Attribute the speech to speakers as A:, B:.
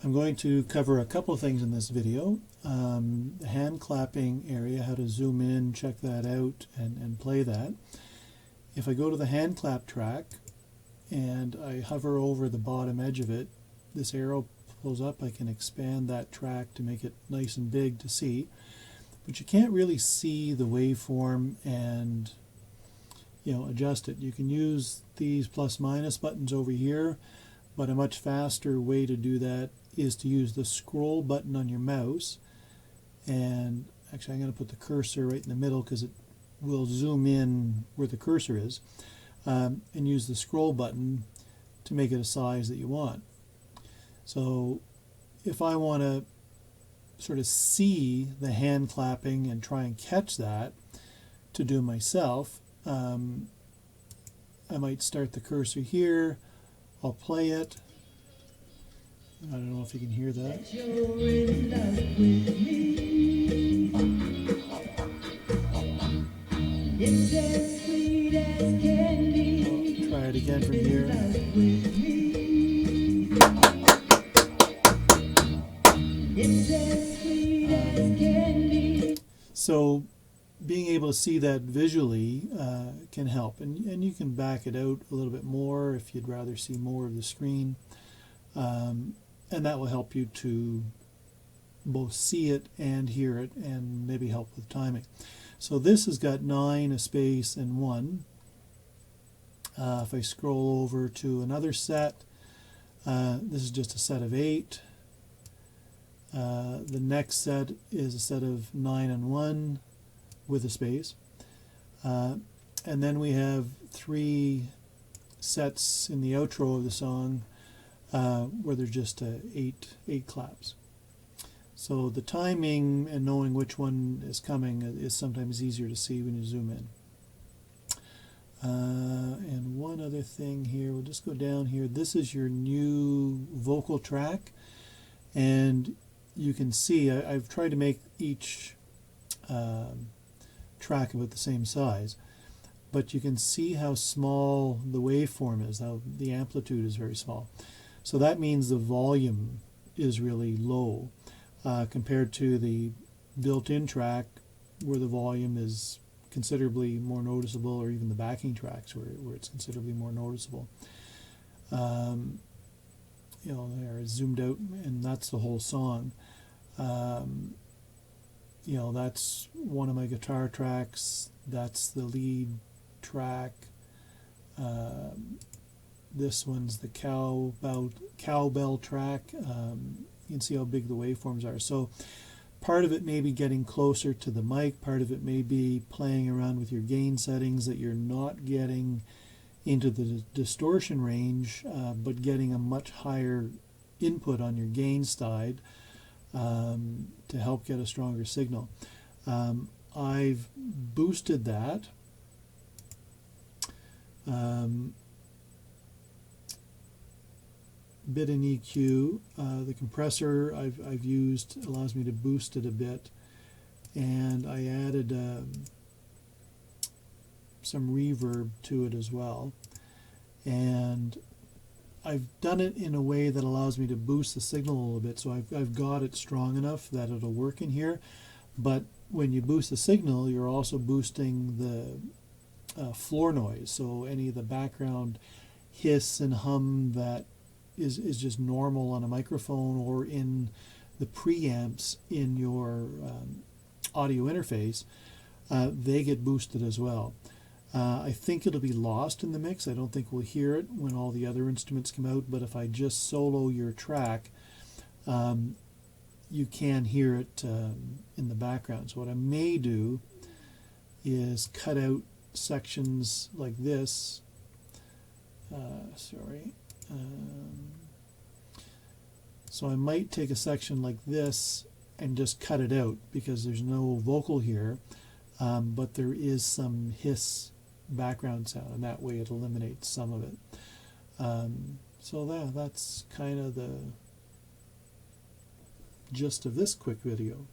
A: I'm going to cover a couple of things in this video. The hand clapping area, how to zoom in, check that out, and play that. If I go to the hand clap track and I hover over the bottom edge of it, this arrow pulls up. I can expand that track to make it nice and big to see. But you can't really see the waveform and adjust it. You can use these plus minus buttons over here, but a much faster way to do that is to use the scroll button on your mouse. And actually I'm going to put the cursor right in the middle because it will zoom in where the cursor is, and use the scroll button to make it a size that you want. So if I want to sort of see the hand clapping and try and catch that to do myself, I might start the cursor here, I'll play it. I don't know if you can hear that. I'll try it again from here. So being able to see that visually can help, and you can back it out a little bit more if you'd rather see more of the screen, and that will help you to both see it and hear it, and maybe help with timing. So this has got 9, a space, and 1. If I scroll over to another set, this is just a set of 8. The next set is a set of 9 and 1 with a space. And then we have 3 sets in the outro of the song where there's just 8 claps. So the timing and knowing which one is coming is sometimes easier to see when you zoom in. And one other thing here, we'll just go down here. This is your new vocal track, and you can see I've tried to make each track about the same size, but you can see how small the waveform is, how the amplitude is very small. So that means the volume is really low compared to the built-in track where the volume is considerably more noticeable, or even the backing tracks where it's considerably more noticeable. There it's zoomed out, and that's the whole song. That's one of my guitar tracks, that's the lead track, this one's the cowbell track. You can see how big the waveforms are. So part of it may be getting closer to the mic, part of it may be playing around with your gain settings that you're not getting into the distortion range, but getting a much higher input on your gain side to help get a stronger signal. I've boosted that. Bit in EQ. The compressor I've used allows me to boost it a bit, and I added some reverb to it as well, and I've done it in a way that allows me to boost the signal a little bit, so I've got it strong enough that it'll work in here. But when you boost the signal, you're also boosting the floor noise, so any of the background hiss and hum that is just normal on a microphone or in the preamps in your audio interface, they get boosted as well. I think it'll be lost in the mix. I don't think we'll hear it when all the other instruments come out, but if I just solo your track, you can hear it in the background. So what I may do is cut out sections like this. So I might take a section like this and just cut it out because there's no vocal here, but there is some hiss background sound, and that way it eliminates some of it. So that's kind of the gist of this quick video.